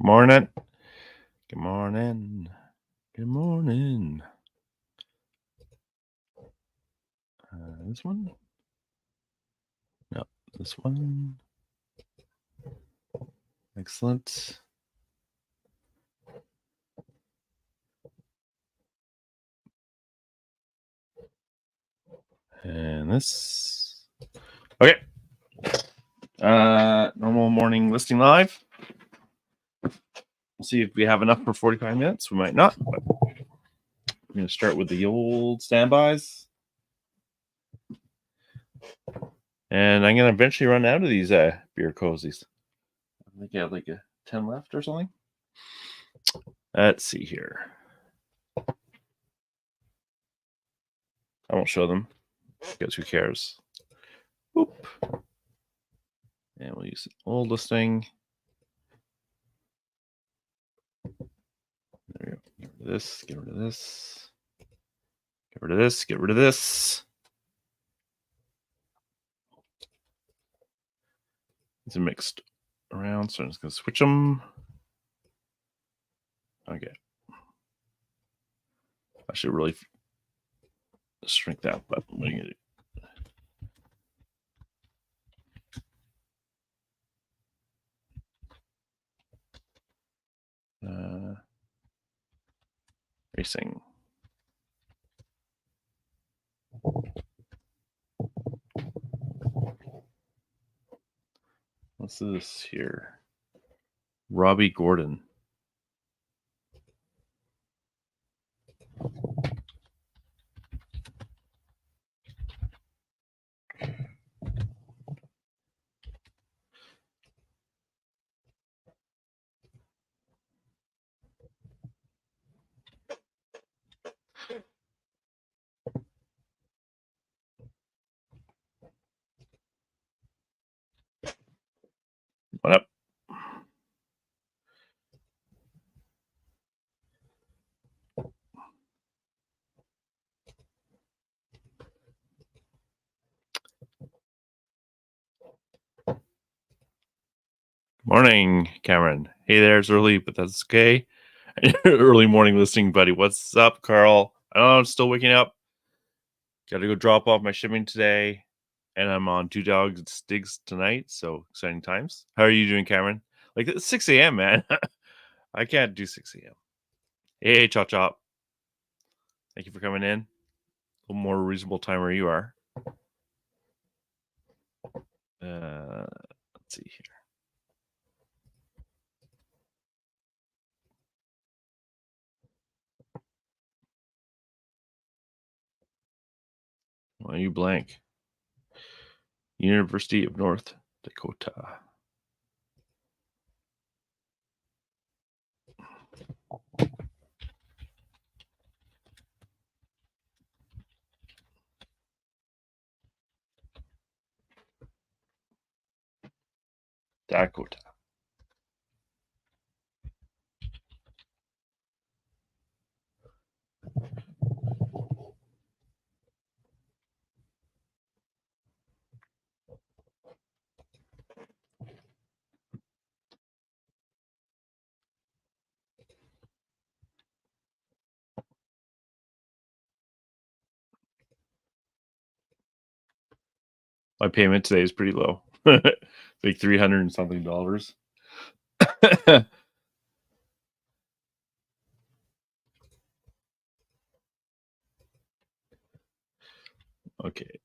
Morning. Good morning. Good morning. This one? No, this one. Excellent. And this. Okay. Normal morning listing live. We'll see if we have enough for 45 minutes. We might not, but I'm going to start with the old standbys. And I'm going to eventually run out of these beer cozies. I think I have like a 10 left or something. Let's see here. I won't show them because who cares? Whoop. And we'll use the old listing. There we go. Get rid of this. Get rid of this. Get rid of this. Get rid of this. These are mixed around, so I'm just going to switch them. Okay. I should really shrink that, but what are you going to do? Racing. What's this here? Robbie Gordon. What up? Morning, Cameron. Hey there, it's early, but that's okay. Early morning listing, buddy. What's up, Carl? I don't know, I'm still waking up. Got to go drop off my shipping today, and I'm on Two Dogs Digs tonight, so exciting times. How are you doing, Cameron? Like, it's 6 a.m., man. I can't do 6 a.m. Hey, Chop Chop. Thank you for coming in. A little more reasonable time where you are. Let's see here. Why are you blank? University of North Dakota. Dakota. My payment today is pretty low. Like $300 and something. Okay.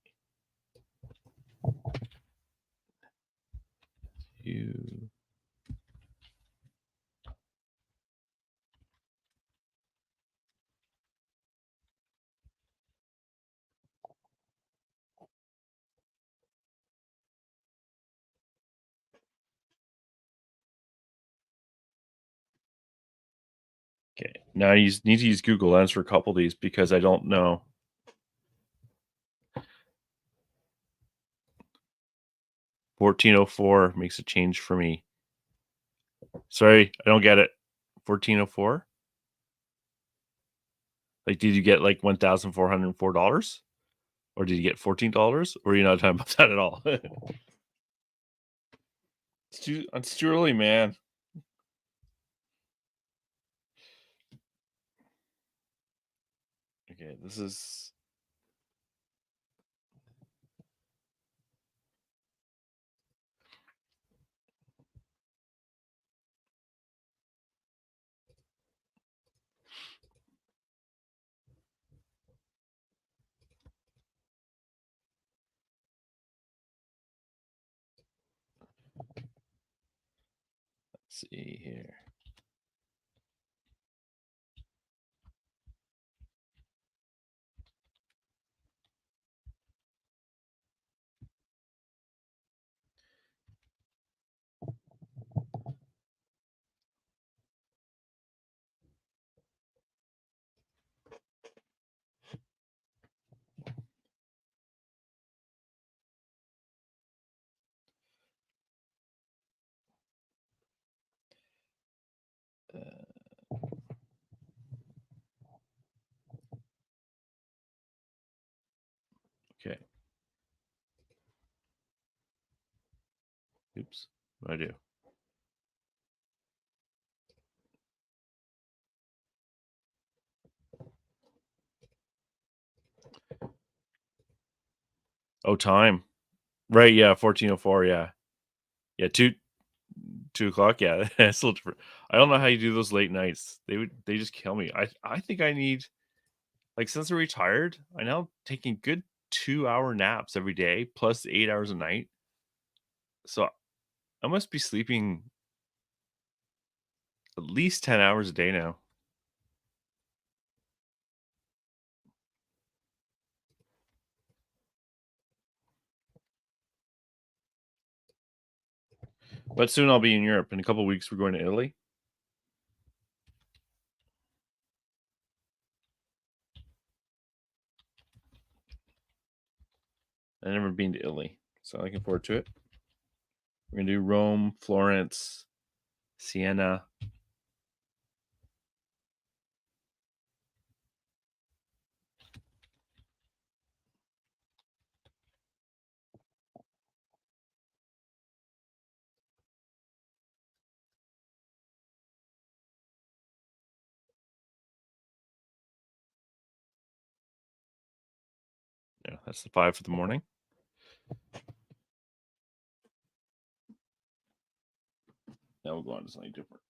You. Okay. Now you need to use Google Lens for a couple of these because I don't know. $14.04 makes a change for me. Sorry, I don't get it. $14.04? Like, did you get like $1,404? Or did you get $14? Or are you not talking about that at all? It's too early, man. Okay, this is. Let's see here. Okay. Oops. What do I do? Oh, time. Right. Yeah. 14:04. Yeah. Yeah. 2 o'clock. Yeah. It's a little different. I don't know how you do those late nights. They just kill me. I think I need, like, since I'm retired, I now taking good 2-hour naps every day plus 8 hours a night. So I must be sleeping at least 10 hours a day now. But soon I'll be in Europe. In a couple of weeks, we're going to Italy. I've never been to Italy, so looking forward to it. We're gonna do Rome, Florence, Siena. Yeah, that's the 5 for the morning. Now we'll go on to something different.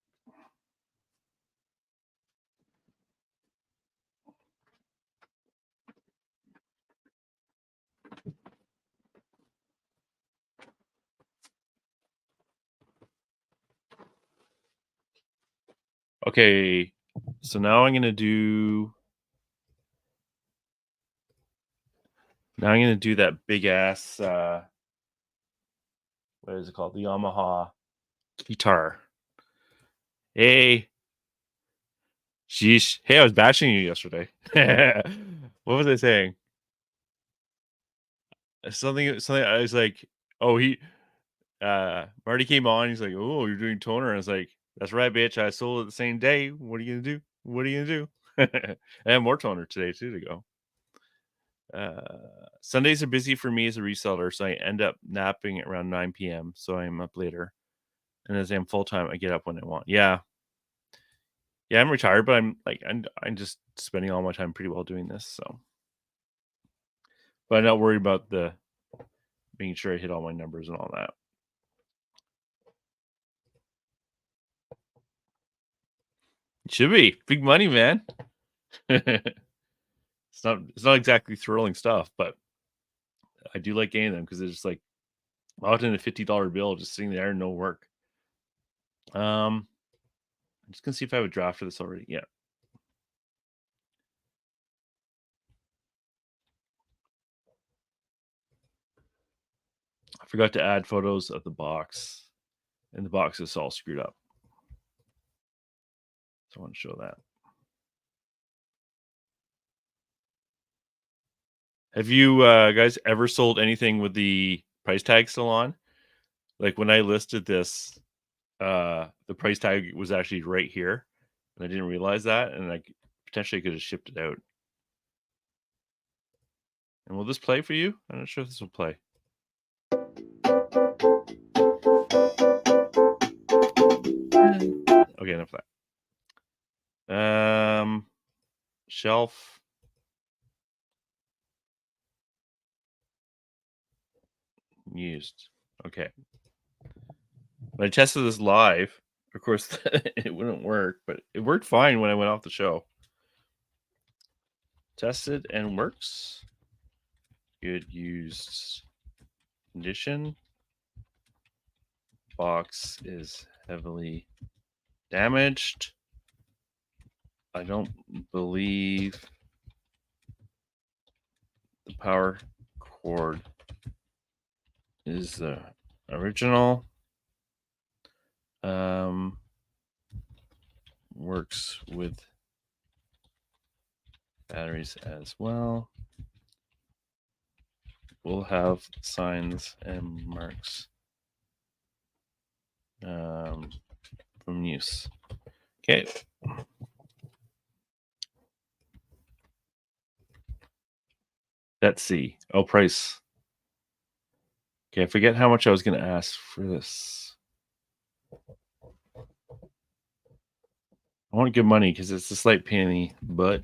Okay, so now I'm gonna do. Now I'm gonna do that big ass. What is it called? The Yamaha guitar. Hey, sheesh. Hey, I was bashing you yesterday. What was I saying? Something. I was like, oh, Marty came on. He's like, oh, you're doing toner. I was like, that's right, bitch. I sold it the same day. What are you gonna do? What are you gonna do? I have more toner today too to go. Sundays are busy for me as a reseller, so I end up napping at around 9 p.m. So I'm up later, and as I'm full time, I get up when I want. Yeah, yeah, I'm retired, but I'm just spending all my time pretty well doing this. So, but I'm not worried about the making sure I hit all my numbers and all that. It should be big money, man. It's not exactly thrilling stuff, but I do like getting them because it's just like often a $50 bill just sitting there and no work. I'm just gonna see if I have a draft for this already. Yeah. I forgot to add photos of the box, and the box is all screwed up. So I want to show that. Have you guys ever sold anything with the price tag still on? Like when I listed this, the price tag was actually right here, and I didn't realize that, and I potentially could have shipped it out. And will this play for you? I'm not sure if this will play. Okay, enough of that. Shelf. used. Okay. When I tested this live, of course, it wouldn't work, but it worked fine when I went off the show. Tested and works. Good used condition. Box is heavily damaged. I don't believe the power cord is the original. Works with batteries as well. Will have signs and marks from use. Okay. Let's see. Oh, price. Okay, I forget how much I was going to ask for this. I want good money because it's a slight pain in the butt.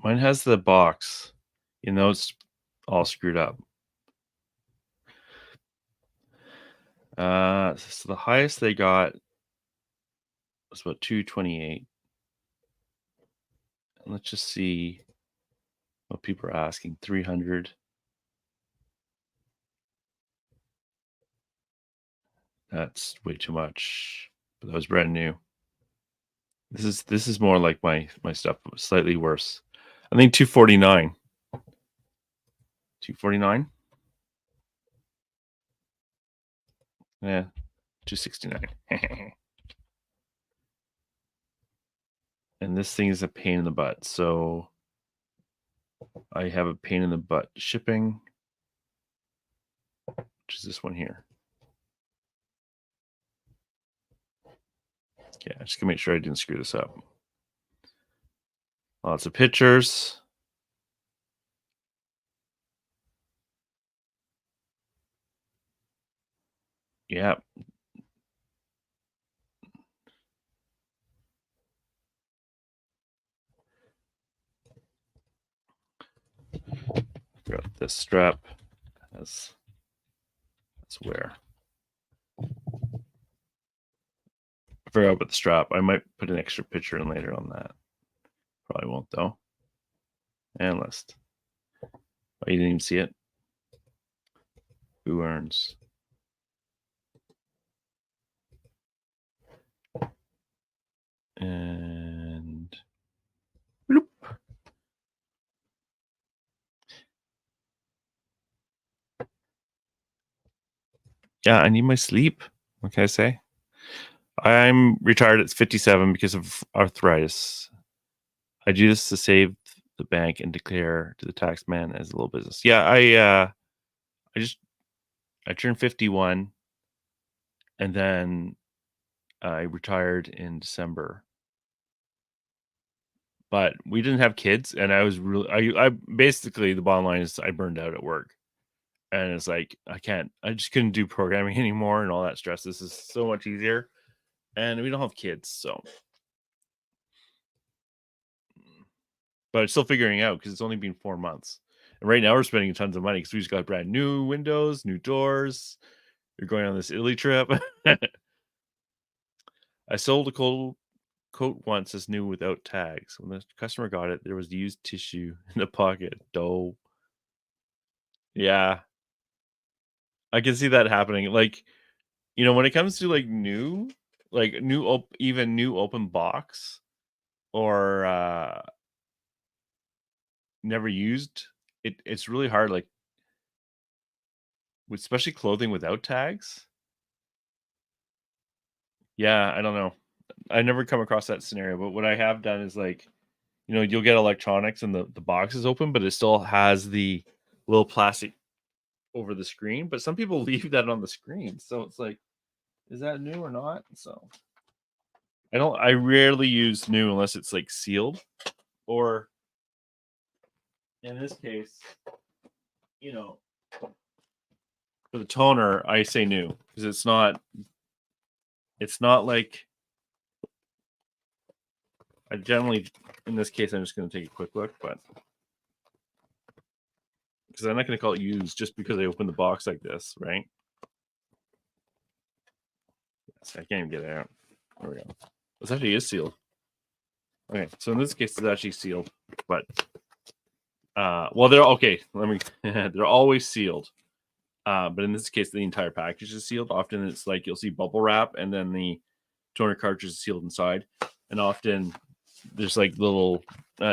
Mine has the box. You know, it's all screwed up. So the highest they got was about 228. And let's just see what people are asking. 300. That's way too much. But that was brand new. This is more like my stuff, slightly worse. I think 249. 249. Yeah, 269. And this thing is a pain in the butt. So I have a pain in the butt shipping, which is this one here. Yeah, just gonna make sure I didn't screw this up. Lots of pictures. Yeah. Got this strap. That's where. I forgot about the strap. I might put an extra picture in later on that. Probably won't though. And list. Oh, you didn't even see it? Who earns? And bloop. Yeah, I need my sleep. What can I say? I'm retired at 57 because of arthritis. I do this to save the bank and declare to the tax man as a little business. Yeah, I turned 51 and then I retired in December. But we didn't have kids and I was really I basically the bottom line is I burned out at work. And it's like I just couldn't do programming anymore and all that stress. This is so much easier. And we don't have kids, so but still figuring out because it's only been 4 months. And right now we're spending tons of money because we just got brand new windows, new doors. You're going on this Italy trip. I sold a coat once as new without tags. When the customer got it, there was used tissue in the pocket. Dough. Yeah. I can see that happening. Like, when it comes to like new even new open box or never used, it's really hard, like especially clothing without tags. Yeah, I don't know. I never come across that scenario, but what I have done is like, you'll get electronics and the box is open, but it still has the little plastic over the screen. But some people leave that on the screen. So it's like, is that new or not? So I rarely use new unless it's like sealed, or in this case, for the toner, I say new because it's not it's not like I generally, in this case, I'm just going to take a quick look, but because I'm not going to call it used just because I opened the box like this, right? Yes, I can't even get it out. There we go. This actually is sealed. Okay, so in this case, it's actually sealed, but well, they're okay. Let me. They're always sealed, but in this case, the entire package is sealed. Often, it's like you'll see bubble wrap, and then the toner cartridge is sealed inside, and often there's like little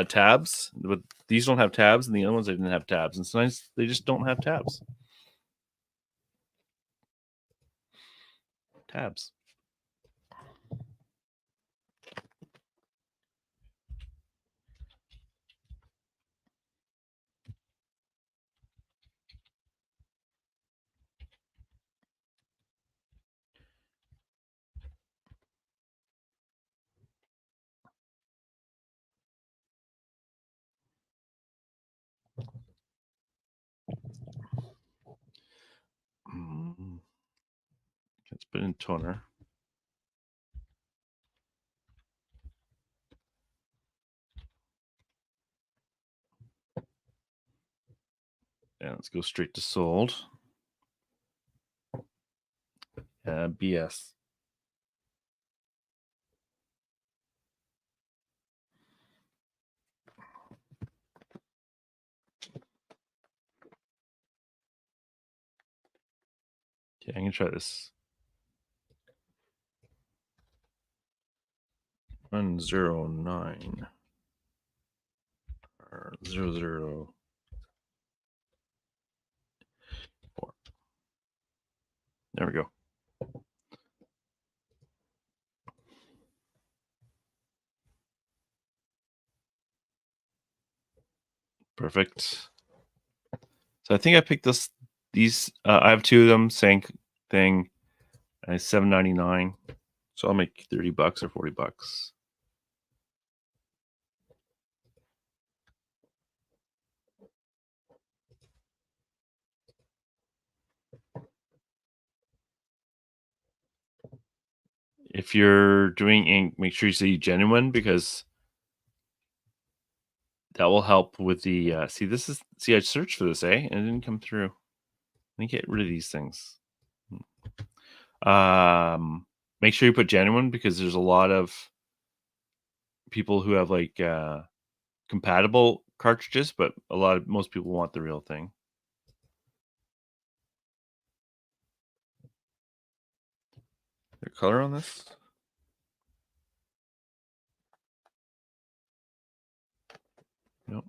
tabs, but these don't have tabs, and the other ones they didn't have tabs, and sometimes they just don't have tabs. Tabs. Let's put in toner. And let's go straight to sold. BS. Okay, I'm gonna try this. 109 or 004. There we go. Perfect. So I think I picked these. I have two of them. Same thing. And it's $7.99. So I'll make $30 or $40. If you're doing ink, make sure you say genuine because that will help with the. See, I searched for this, and it didn't come through. Let me get rid of these things. Make sure you put genuine because there's a lot of people who have like compatible cartridges, but most people want the real thing. The color on this? Nope.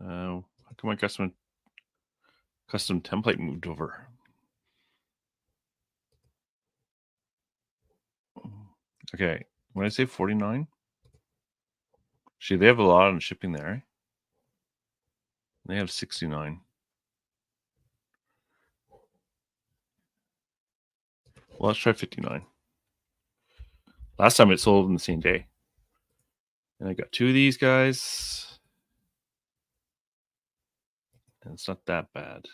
How come my custom template moved over? Okay, when I say 49, see, they have a lot on shipping there. They have 69. Well, let's try 59. Last time it sold in the same day. And I got two of these guys. And it's not that bad.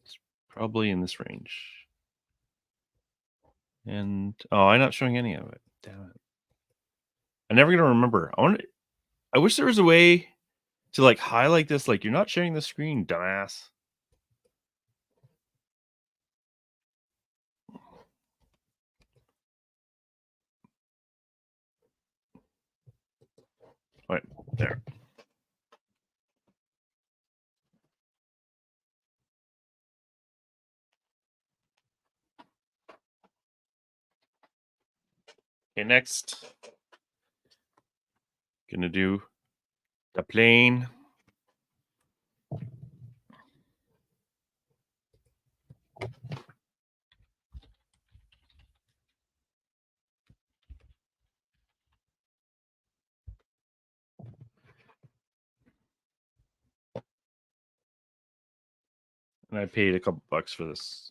It's probably in this range. And I'm not showing any of it. Damn it. I'm never gonna remember. I wish there was a way to like highlight this, like you're not sharing the screen, dumbass. Right there. Okay, next. Gonna do the plane. And I paid a couple bucks for this.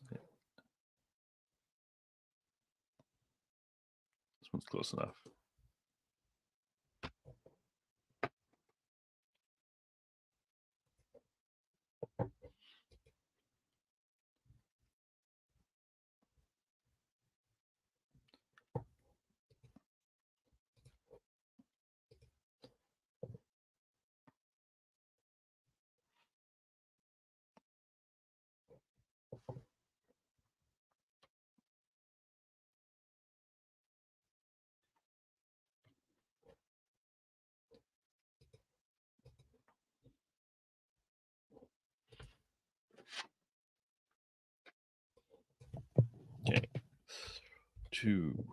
This one's close enough. 2.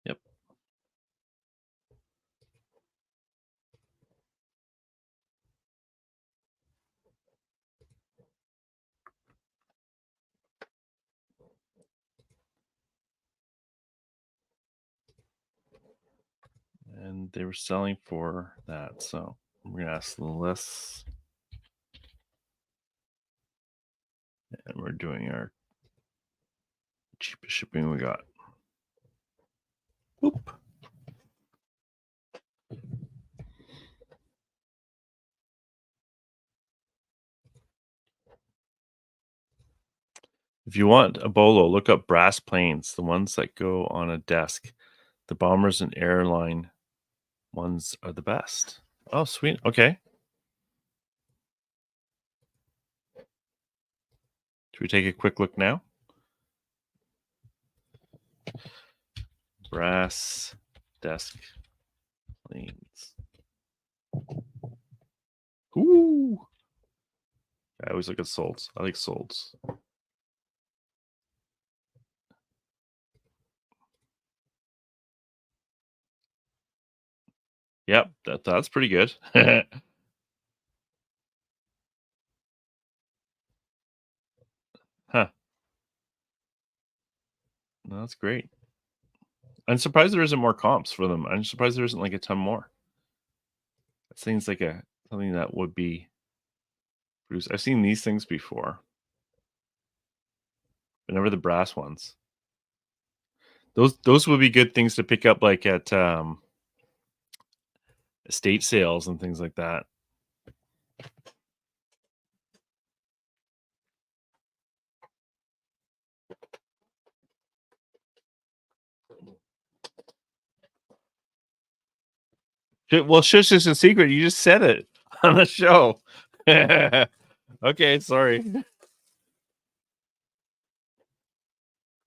Yep. And they were selling for that, so we're gonna ask less. And we're doing our cheapest shipping we got. Whoop. If you want a bolo, look up brass planes, the ones that go on a desk. The bombers and airline ones are the best. Oh, sweet. Okay. Should we take a quick look now? Brass desk planes. Ooh. I always look at solds. I like solds. Yep, that's pretty good. Huh. No, that's great. I'm surprised there isn't more comps for them. I'm surprised there isn't like a ton more. It seems like something that would be produced. I've seen these things before, but never the brass ones. Those would be good things to pick up like at estate sales and things like that. Well, shush is a secret. You just said it on the show. Okay, sorry.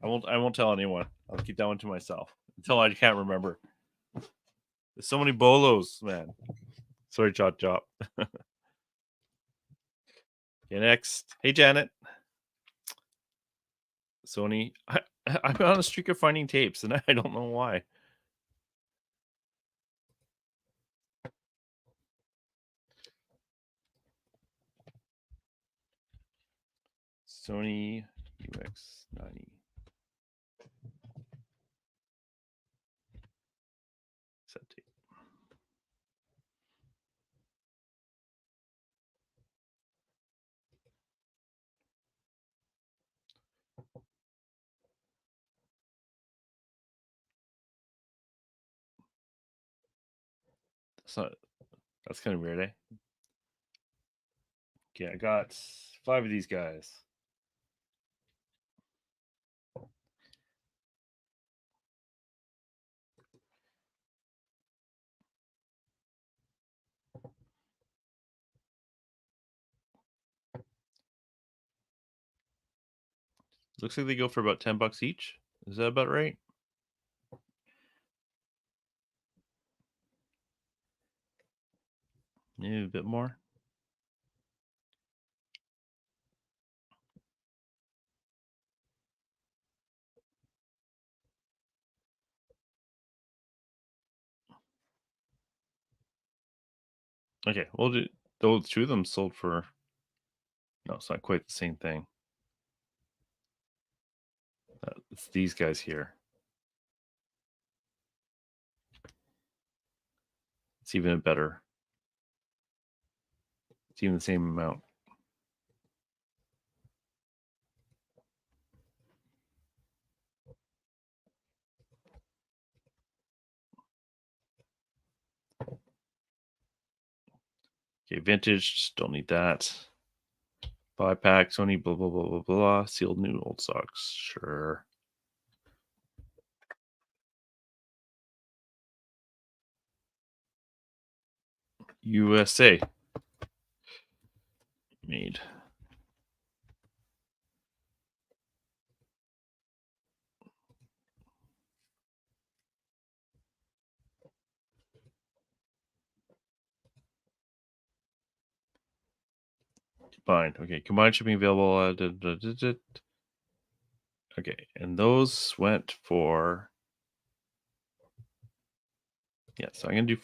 I won't tell anyone. I'll keep that one to myself until I can't remember. There's so many bolos, man. Sorry, Chop Chop. Okay, next. Hey, Janet. Sony. I'm on a streak of finding tapes, and I don't know why. Sony UX90. Set tape. That's kind of weird, eh? Okay, I got 5 of these guys. Looks like they go for about $10 each. Is that about right? Maybe a bit more. Okay, well, those 2 of them sold for. No, it's not quite the same thing. It's these guys here. It's even better. It's even the same amount. Okay, vintage. Don't need that. 5-pack. Sony. Blah blah blah blah blah. Sealed new old socks. Sure. USA made. Combined. Okay, combined shipping available. Okay, and those went for. Yeah, so I'm gonna do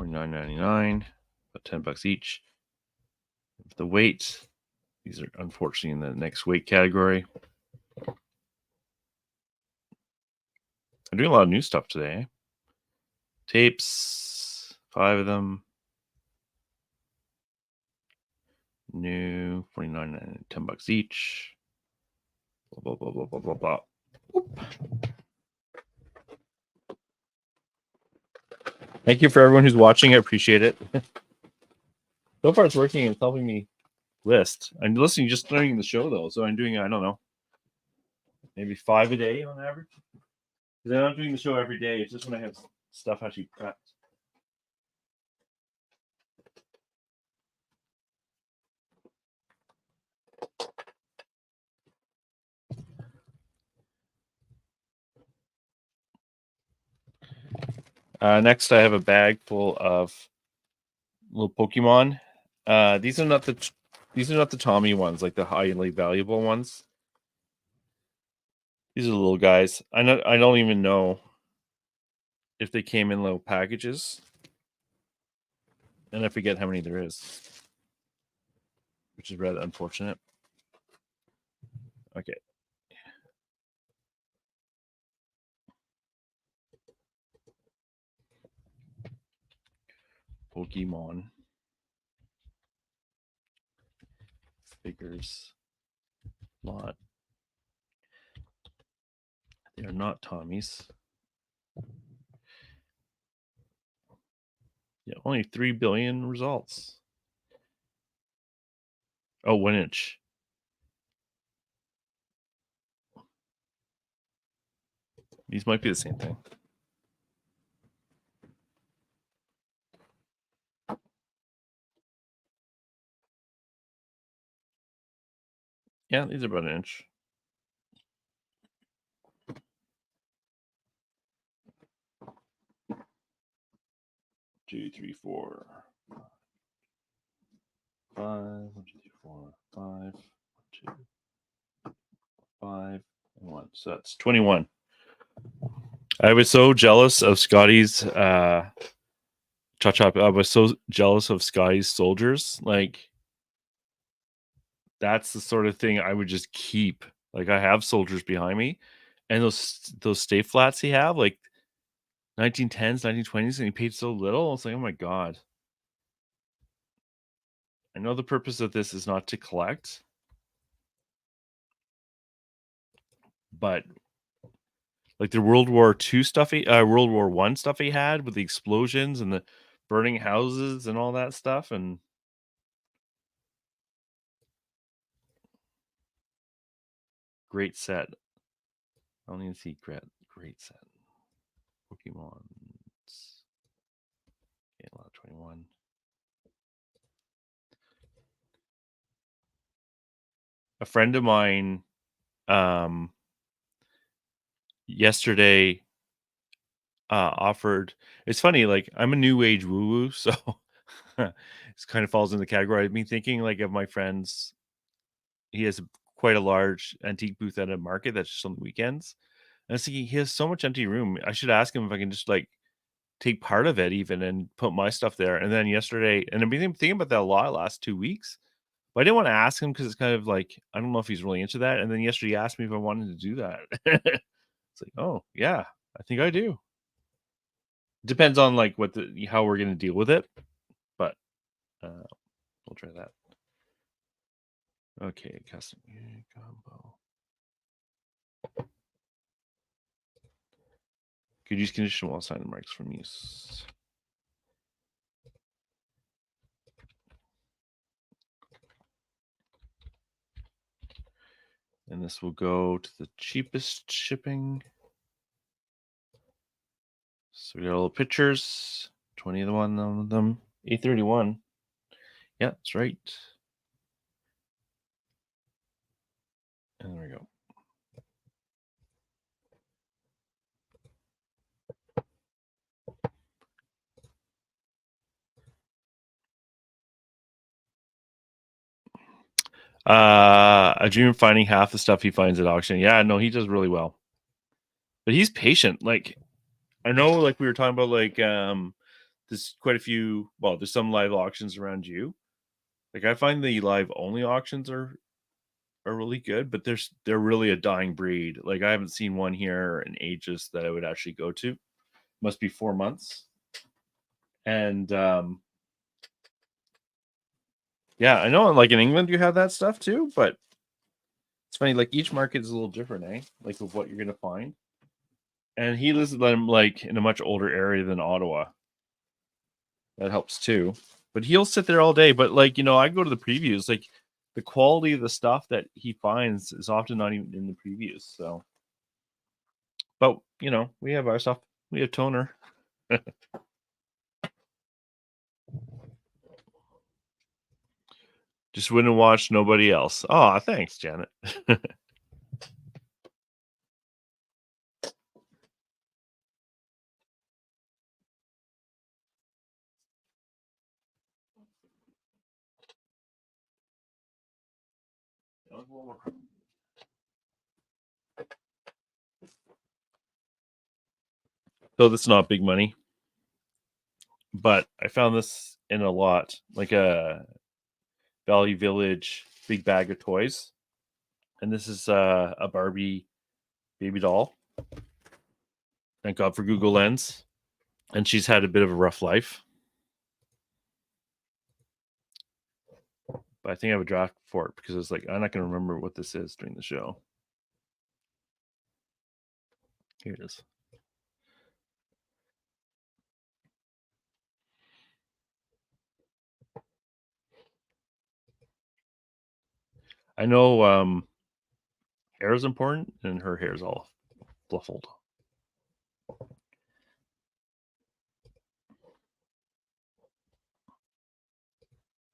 $49.99, about $10 each. The weight, these are unfortunately in the next weight category. I'm doing a lot of new stuff today. Tapes, 5 of them. New, $49.99, $10 each. Blah, blah, blah, blah, blah, blah, blah. Thank you for everyone who's watching. I appreciate it. So far it's working. It's helping me list. I'm listening, just learning the show though. So I'm doing, I don't know, maybe 5 a day on average. Because I'm not doing the show every day. It's just when I have stuff actually prepped. Next, I have a bag full of little Pokemon. These are not the Tommy ones, like the highly valuable ones. These are the little guys. I don't even know if they came in little packages, and I forget how many there is, which is rather unfortunate. Okay. Pokemon figures lot. They are not Tommy's. Yeah, only 3 billion results. Oh, 1 inch. These might be the same thing. Yeah, these are about 1 inch. 2, 3, 4, 5. 1, 2, 3, 4, 5. 1, 2, 5, and 1. So that's 21. I was so jealous of Scotty's I was so jealous of Scotty's soldiers. Like, that's the sort of thing I would just keep. Like, I have soldiers behind me, and those stay flats he have, like 1910s, 1920s, and he paid so little. It's like, oh my god. I know the purpose of this is not to collect, but like the World War II stuff, World War I stuff he had with the explosions and the burning houses and all that stuff, and great set. I don't even see great set. Pokemon. Okay, a lot of 21. A friend of mine yesterday offered. It's funny, like I'm a new age woo woo, so it kind of falls in the category. I've been thinking like of my friends. He has quite a large antique booth at a market that's just on the weekends. And I was thinking he has so much empty room. I should ask him if I can just like take part of it even and put my stuff there. And then yesterday, and I've been thinking about that a lot last 2 weeks. But I didn't want to ask him because it's kind of like I don't know if he's really into that. And then yesterday he asked me if I wanted to do that. It's like, oh yeah, I think I do. Depends on like how we're gonna deal with it, but we'll try that. Okay, custom combo. Could use condition while signing marks from use. And this will go to the cheapest shipping. So we got all the pictures. 20 of them. 831. Yeah, that's right. And there we go. I dream of finding half the stuff he finds at auction. Yeah, no, he does really well. But he's patient. Like, I know, like we were talking about, like there's quite a few. Well, there's some live auctions around you. Like, I find the live only auctions are really good, but they're really a dying breed. Like, I haven't seen one here in ages that I would actually go to. Must be 4 months. And yeah, I know. Like in England, you have that stuff too, but it's funny. Like each market is a little different, eh? Like of what you're gonna find. And he lives them like in a much older area than Ottawa. That helps too. But he'll sit there all day. But like, I go to the previews. Like the quality of the stuff that he finds is often not even in the previews. So, but we have our stuff. We have toner. Just wouldn't watch nobody else. Oh, thanks, Janet. So this is not big money, but I found this in a lot, like a Value Village big bag of toys, and this is a Barbie baby doll. Thank God for Google Lens, and she's had a bit of a rough life, but I think I have a draft for it because it's like I'm not going to remember what this is during the show. Here it is. I know hair is important, and her hair is all fluffled. I'm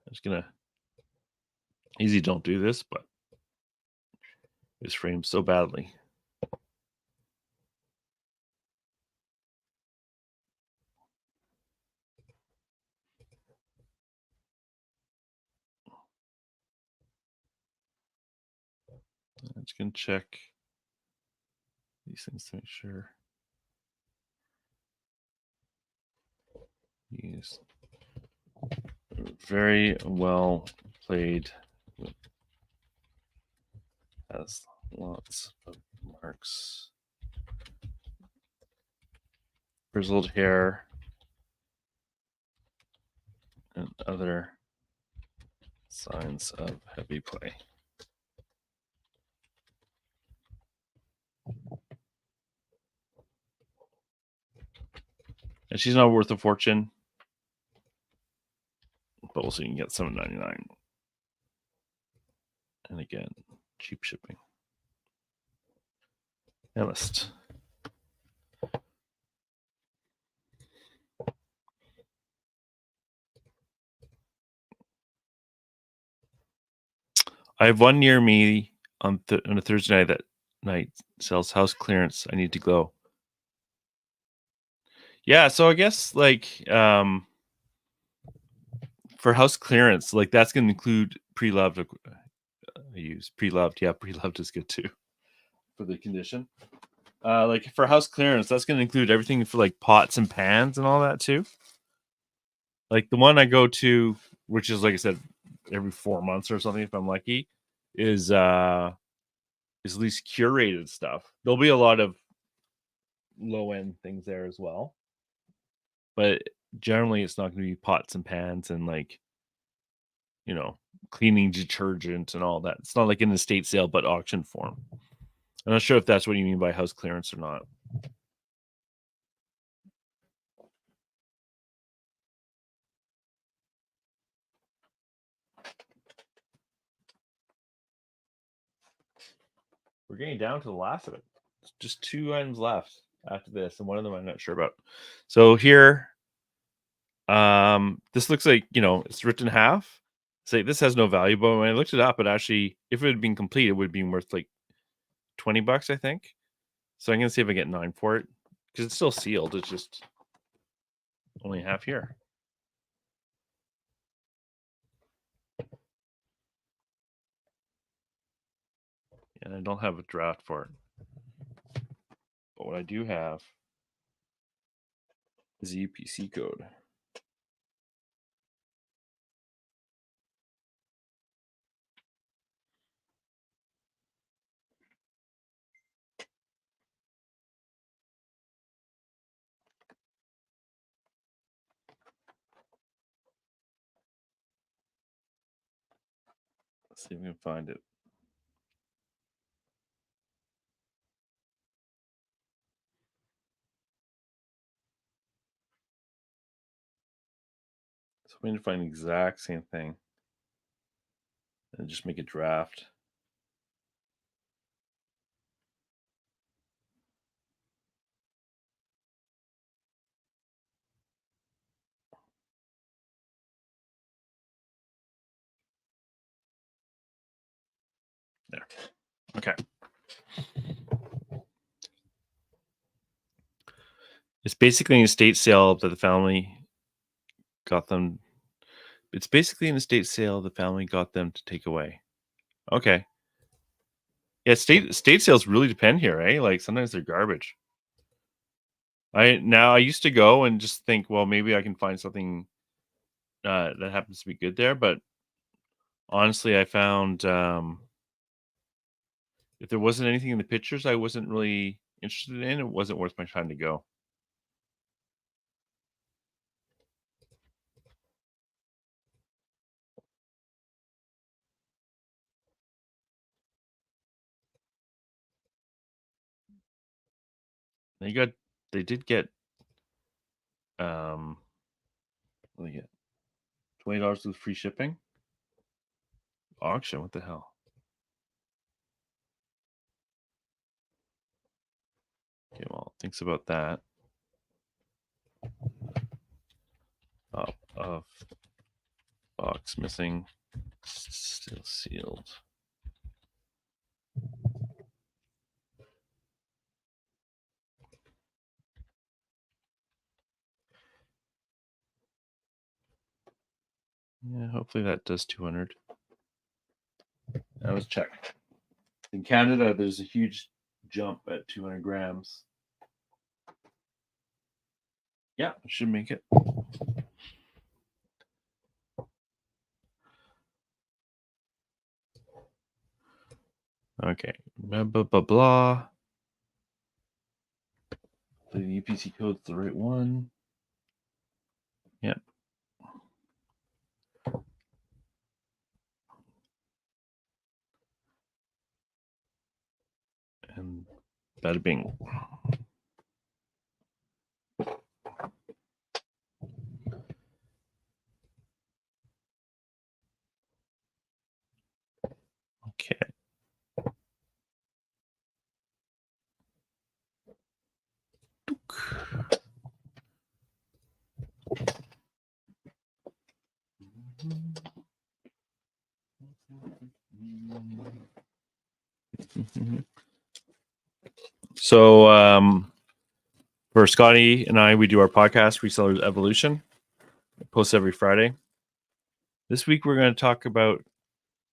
just gonna easy. Don't do this, but it's framed so badly. I'm just gonna check these things to make sure. Yes. Very well played. Has lots of marks. Grizzled hair. And other signs of heavy play. And she's not worth a fortune, but we'll see. You can get $7.99. And again, cheap shipping. List. I have one near me on a Thursday night that night sells house clearance. I need to go. Yeah, so I guess like for house clearance, like that's going to include pre-loved. I use pre-loved. Yeah, pre-loved is good too for the condition. Like for house clearance, that's going to include everything for like pots and pans and all that too. Like the one I go to, which is like I said, every 4 months or something, if I'm lucky, is at least curated stuff. There'll be a lot of low end things there as well, but generally it's not going to be pots and pans and like cleaning detergent and all that. It's not like an estate sale, but auction form. I'm not sure if that's what you mean by house clearance or not. We're getting down to the last of it. Just 2 items left after this, and one of them I'm not sure about. So here, this looks like it's ripped in half. Say this has no value, but when I looked it up, it actually, if it had been complete, it would have been worth like $20, I think. So I'm gonna see if I get 9 for it because it's still sealed. It's just only half here. and I don't have a draft for it. But what I do have is the UPC code. Let's see if we can find it. So we need to find the exact same thing and just make a draft. There. Okay. It's basically an estate sale that the family got them. It's basically an estate sale the family got them to take away. Okay. Yeah, state sales really depend here, eh? Like sometimes they're garbage. I used to go and just think, well, maybe I can find something that happens to be good there, but honestly, I found if there wasn't anything in the pictures I wasn't really interested in, it wasn't worth my time to go. They did get what did they get? $20 with free shipping? Auction, what the hell? Okay, well, thinks about that. Of box missing, still sealed. Yeah, hopefully that does 200. Now let's check. In Canada, there's a huge jump at 200 grams. Yeah, it should make it. Okay, blah, blah, blah, blah. The UPC code's the right one. Yep. And bada bing. Okay. So for Scotty and I, we do our podcast, Resellers Evolution. It posts every Friday. This week we're going to talk about.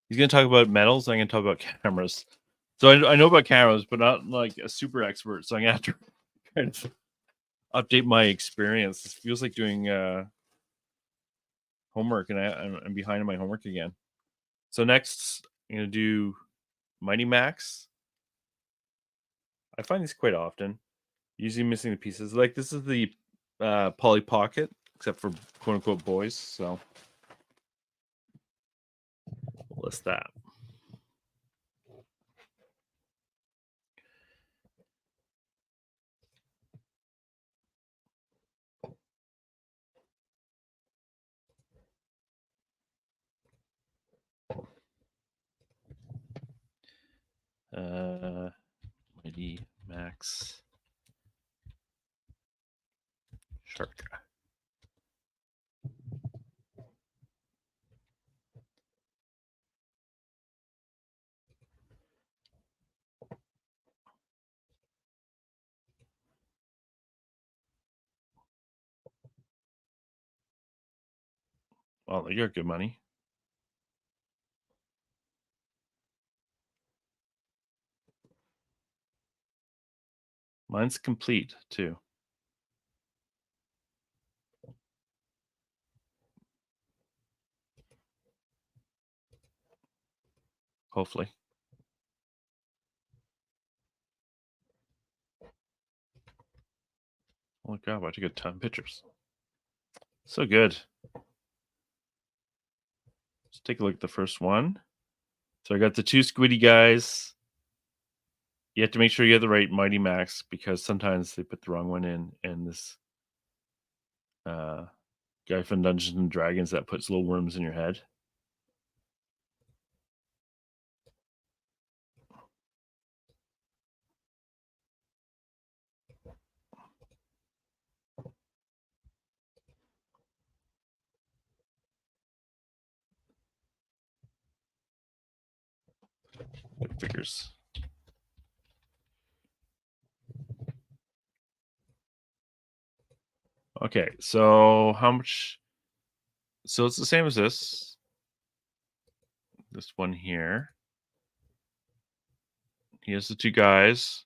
He's going to talk about metals. I'm going to talk about cameras. So I know about cameras, but not like a super expert. So I'm going to have to kind of update my experience. This feels like doing homework, and I'm behind in my homework again. So next, I'm going to do Mighty Max. I find these quite often. Usually missing the pieces. Like this is the Polly Pocket, except for quote unquote boys. So we'll list that. Mighty Max Shark. Well, you got good money. Mine's complete too. Hopefully. Oh my god, I took a ton of pictures. So good. Let's take a look at the first one. So I got the two squiddy guys. You have to make sure you have the right Mighty Max because sometimes they put the wrong one in, and this guy from Dungeons and Dragons that puts little worms in your head. Good figures. Okay, so how much? So it's the same as this. This one here. Here's the two guys.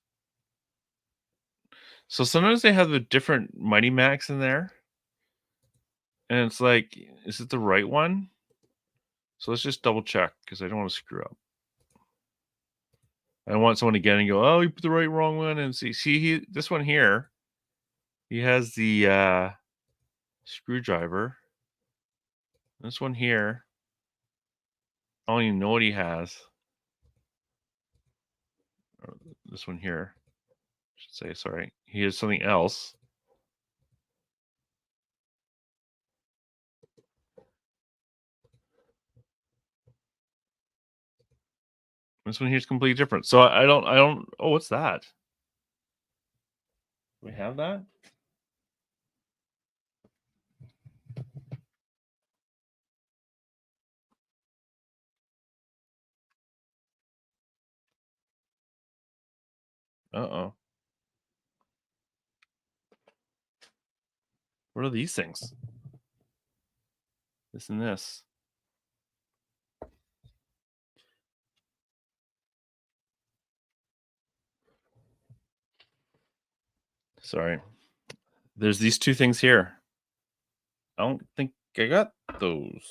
So sometimes they have a different Mighty Max in there. And it's like, is it the right one? So let's just double check because I don't want to screw up. I don't want someone to get and go, oh, you put the wrong one. And see, this one here, he has the screwdriver. This one here, I don't even know what he has. This one here, I should say, sorry. He has something else. This one here is completely different. So I don't, oh, what's that? Do we have that? Uh-oh. What are these things? This and this. Sorry. There's these two things here. I don't think I got those.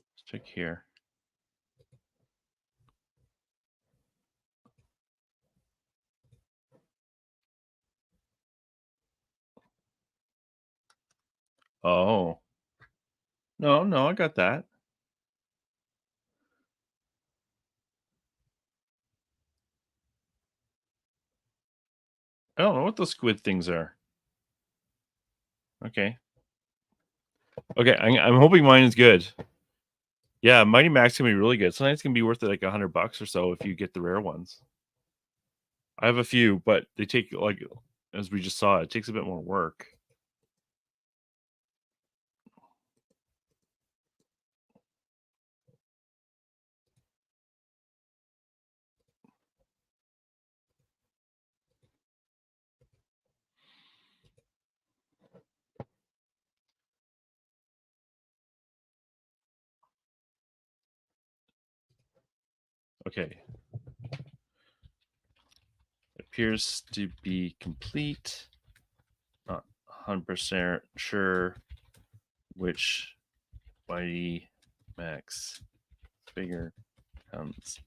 Let's check here. Oh. No, I got that. I don't know what those squid things are. Okay. Okay, I'm hoping mine is good. Yeah, Mighty Max can be really good. Sometimes it can be worth it like $100 or so if you get the rare ones. I have a few, but they take like, as we just saw, it takes a bit more work. Okay. Appears to be complete. Not 100% sure which Mighty Max figure comes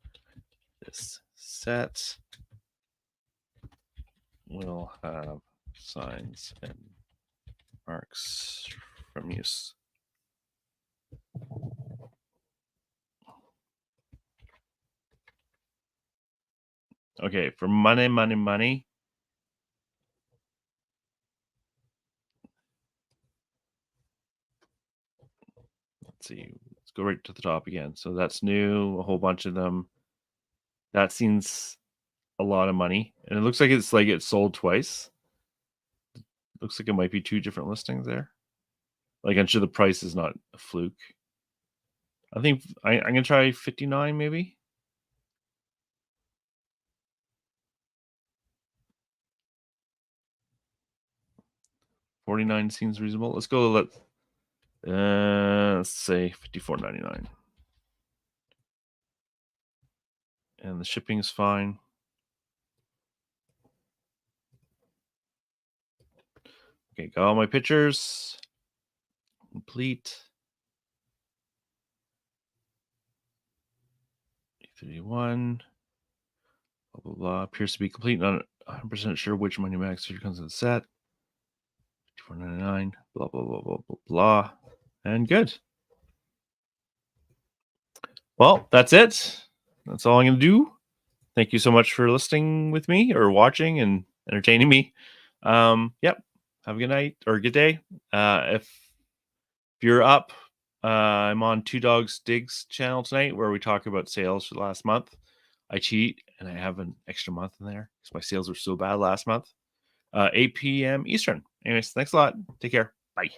this set. Will have signs and marks from use. Okay, for money. Let's see. Let's go right to the top again. So that's new, a whole bunch of them. That seems a lot of money. And it looks like it's sold twice. Looks like it might be two different listings there. Like I'm sure the price is not a fluke. I think I'm gonna try 59 maybe. $49 seems reasonable. Let's go. Let's say $54.99. And the shipping is fine. Okay, got all my pictures. Complete. 31. Blah, blah, blah. Appears to be complete. Not 100% sure which Money Max feature comes in the set. $54.99. Blah, blah, blah, blah, blah, blah. And good. Well, that's it. That's all I'm going to do. Thank you so much for listening with me or watching and entertaining me. Yep. Have a good night or a good day. If you're up, I'm on Two Dogs Digs channel tonight where we talk about sales for the last month. I cheat and I have an extra month in there because my sales were so bad last month. 8 p.m. Eastern. Anyways, thanks a lot. Take care. Bye.